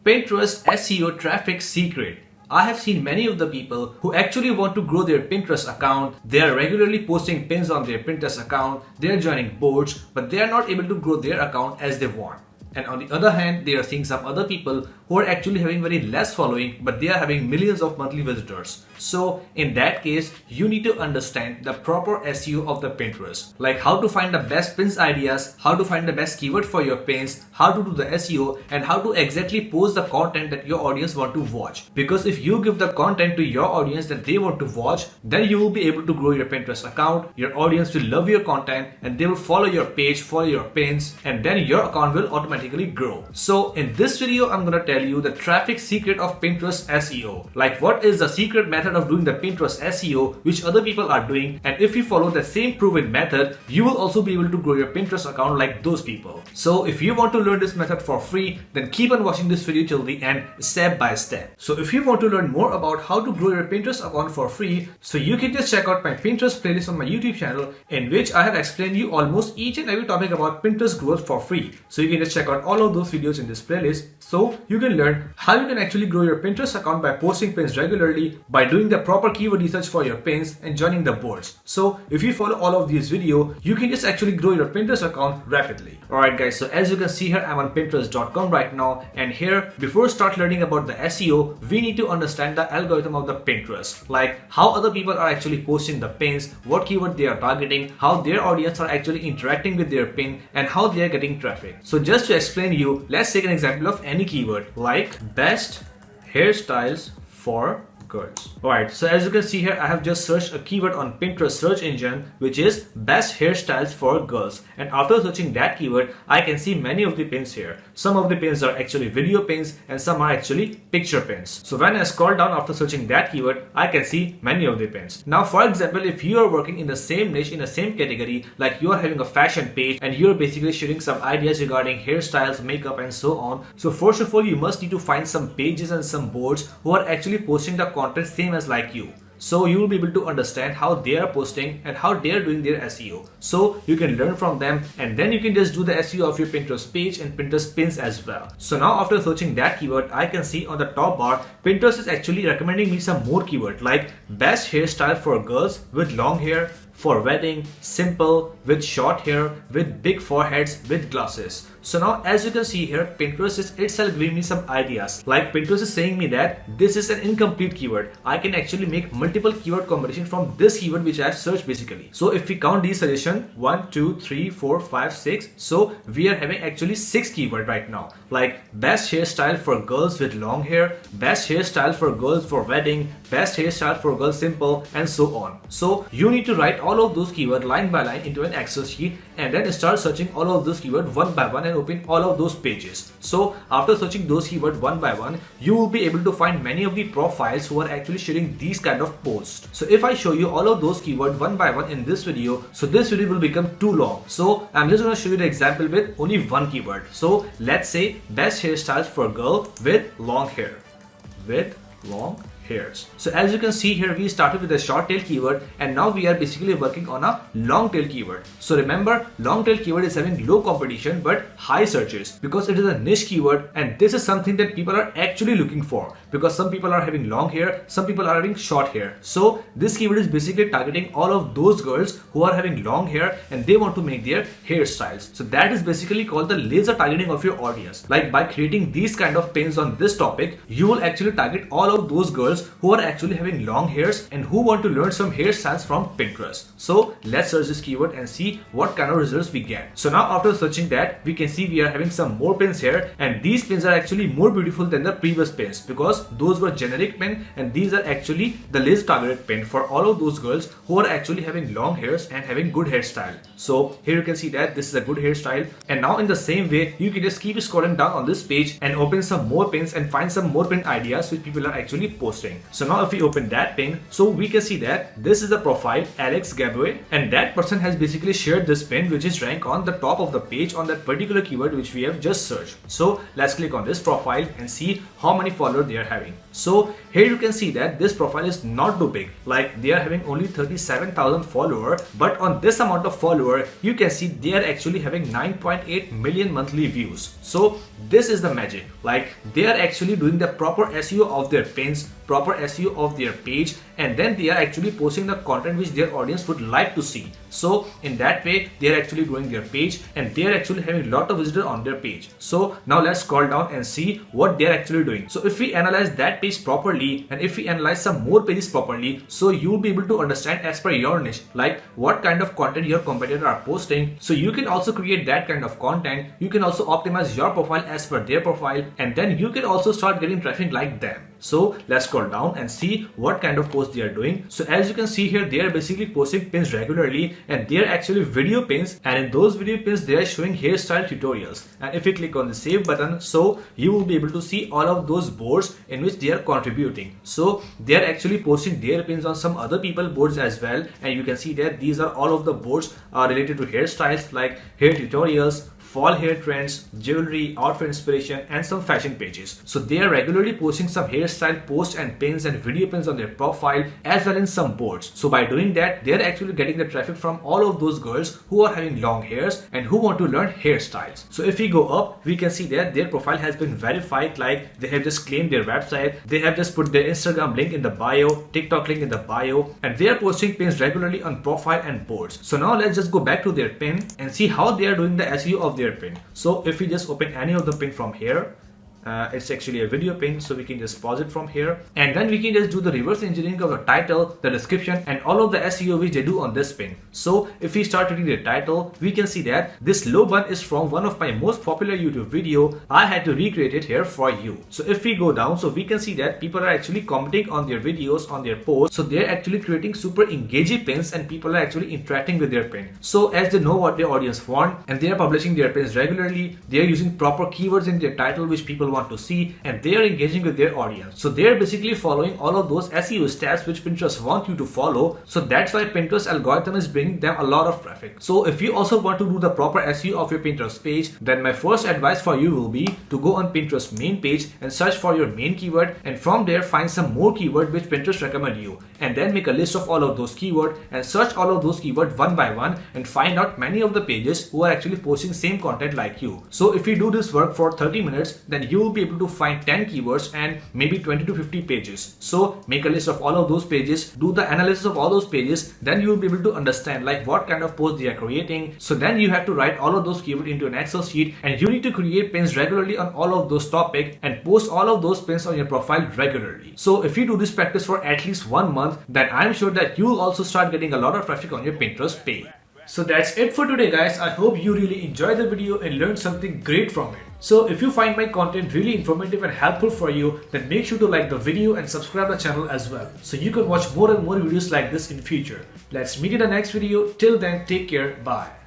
Pinterest SEO traffic secret. I have seen many of the people who actually want to grow their Pinterest account. They are regularly posting pins on their Pinterest account, they are joining boards, but they are not able to grow their account as they want. And on the other hand, they are seeing some other people who are actually having very less following, but they are having millions of monthly visitors. So in that case, you need to understand the proper SEO of the Pinterest, like how to find the best pins ideas, how to find the best keyword for your pins, how to do the SEO, and how to exactly post the content that your audience want to watch. Because if you give the content to your audience that they want to watch, then you will be able to grow your Pinterest account. Your audience will love your content and they will follow your page, follow your pins, and then your account will automatically grow. So in this video, I'm gonna tell you the traffic secret of Pinterest SEO. Like what is the secret method of doing the Pinterest SEO which other people are doing, and if you follow the same proven method, you will also be able to grow your Pinterest account like those people. So if you want to learn this method for free, then keep on watching this video till the end, step by step. So if you want to learn more about how to grow your Pinterest account for free, so you can just check out my Pinterest playlist on my YouTube channel, in which I have explained you almost each and every topic about Pinterest growth for free. So you can just check out all of those videos in this playlist, so you can learn how you can actually grow your Pinterest account by posting pins regularly, by doing the proper keyword research for your pins, and joining the boards. So if you follow all of these videos, you can just actually grow your Pinterest account rapidly. Alright guys, so as you can see here, I'm on Pinterest.com right now, and here before start learning about the SEO, we need to understand the algorithm of the Pinterest, like how other people are actually posting the pins, what keyword they are targeting, how their audience are actually interacting with their pin, and how they are getting traffic. So just to explain you, let's take an example of any keyword like best hairstyles for girls. Alright, so as you can see here, I have just searched a keyword on Pinterest search engine which is best hairstyles for girls, and after searching that keyword, I can see many of the pins here. Some of the pins are actually video pins and some are actually picture pins. So when I scroll down after searching that keyword, I can see many of the pins. Now for example, if you are working in the same niche, in the same category, like you are having a fashion page and you are basically sharing some ideas regarding hairstyles, makeup and so on, so first of all you must need to find some pages and some boards who are actually posting the content same as like you. So you will be able to understand how they are posting and how they are doing their SEO. So you can learn from them, and then you can just do the SEO of your Pinterest page and Pinterest pins as well. So now after searching that keyword, I can see on the top bar, Pinterest is actually recommending me some more keyword like best hairstyle for girls with long hair, for wedding, simple, with short hair, with big foreheads, with glasses. So now as you can see here, Pinterest is itself giving me some ideas. Like Pinterest is saying me that this is an incomplete keyword. I can actually make multiple keyword combinations from this keyword which I have searched basically. So if we count these suggestions, 1, 2, 3, 4, 5, 6. So we are having actually 6 keywords right now. Like best hairstyle for girls with long hair, best hairstyle for girls for wedding, best hairstyle for girls simple, and so on. So you need to write all of those keywords line by line into an Excel sheet and then start searching all of those keywords one by one and open all of those pages. So after searching those keywords one by one, you will be able to find many of the profiles who are actually sharing these kind of posts. So if I show you all of those keywords one by one in this video, so this video will become too long. So I'm just going to show you the example with only one keyword. So let's say best hairstyles for girl with long hair. With long hairs. So as you can see here, we started with a short tail keyword and now we are basically working on a long tail keyword. So remember, long tail keyword is having low competition but high searches because it is a niche keyword, and this is something that people are actually looking for because some people are having long hair, some people are having short hair. So this keyword is basically targeting all of those girls who are having long hair and they want to make their hairstyles. So that is basically called the laser targeting of your audience. Like by creating these kind of pins on this topic, you will actually target all of those girls who are actually having long hairs and who want to learn some hairstyles from Pinterest. So let's search this keyword and see what kind of results we get. So now after searching that, we can see we are having some more pins here, and these pins are actually more beautiful than the previous pins because those were generic pins and these are actually the least targeted pin for all of those girls who are actually having long hairs and having good hairstyle. So here you can see that this is a good hairstyle, and now in the same way you can just keep scrolling down on this page and open some more pins and find some more pin ideas which people are actually posting. posting. So now if we open that pin, so we can see that this is the profile Alex Gaboué, and that person has basically shared this pin which is ranked on the top of the page on that particular keyword which we have just searched. So let's click on this profile and see how many followers they are having. So here you can see that this profile is not too big, like they are having only 37,000 followers, but on this amount of follower you can see they are actually having 9.8 million monthly views. So this is the magic, like they are actually doing the proper SEO of their pins, proper SEO of their page, and then they are actually posting the content which their audience would like to see. So in that way they are actually growing their page and they are actually having a lot of visitors on their page. So now let's scroll down and see what they are actually doing. So if we analyze that page properly and if we analyze some more pages properly, so you'll be able to understand as per your niche, like what kind of content your competitors are posting. So you can also create that kind of content. You can also optimize your profile as per their profile, and then you can also start getting traffic like them. So let's scroll down and see what kind of posts they are doing. So as you can see here, they are basically posting pins regularly, and they are actually video pins, and in those video pins they are showing hairstyle tutorials. And if you click on the save button, so you will be able to see all of those boards in which they are contributing. So they are actually posting their pins on some other people boards as well, and you can see that these are all of the boards related to hairstyles like hair tutorials, fall hair trends, jewelry, outfit inspiration, and some fashion pages. So they are regularly posting some hairstyle posts and pins and video pins on their profile as well in some boards. So by doing that, they are actually getting the traffic from all of those girls who are having long hairs and who want to learn hairstyles. So if we go up, we can see that their profile has been verified, like they have just claimed their website, they have just put their Instagram link in the bio, TikTok link in the bio, and they are posting pins regularly on profile and boards. So now let's just go back to their pin and see how they are doing the SEO of their pin. So if we just open any of the pin from here, it's actually a video pin, so we can just pause it from here, and then we can just do the reverse engineering of the title, the description, and all of the SEO which they do on this pin. So if we start reading the title, we can see that this low bun is from one of my most popular YouTube video. I had to recreate it here for you. So if we go down, so we can see that people are actually commenting on their videos, on their posts. So they're actually creating super engaging pins and people are actually interacting with their pin. So as they know what their audience want and they are publishing their pins regularly, they are using proper keywords in their title which people want to see, and they are engaging with their audience. So they are basically following all of those SEO steps which Pinterest want you to follow. So that's why Pinterest algorithm is bringing them a lot of traffic. So if you also want to do the proper SEO of your Pinterest page, then my first advice for you will be to go on Pinterest main page and search for your main keyword, and from there find some more keyword which Pinterest recommend you, and then make a list of all of those keywords and search all of those keywords one by one and find out many of the pages who are actually posting same content like you. So if you do this work for 30 minutes, then you will be able to find 10 keywords and maybe 20 to 50 pages. So make a list of all of those pages, do the analysis of all those pages, then you will be able to understand like what kind of posts they are creating. So then you have to write all of those keywords into an Excel sheet, and you need to create pins regularly on all of those topics and post all of those pins on your profile regularly. So if you do this practice for at least 1 month, then I'm sure that you will also start getting a lot of traffic on your Pinterest page. So that's it for today, guys. I hope you really enjoyed the video and learned something great from it. So if you find my content really informative and helpful for you, then make sure to like the video and subscribe the channel as well, so you can watch more and more videos like this in future. Let's meet in the next video. Till then, take care. Bye.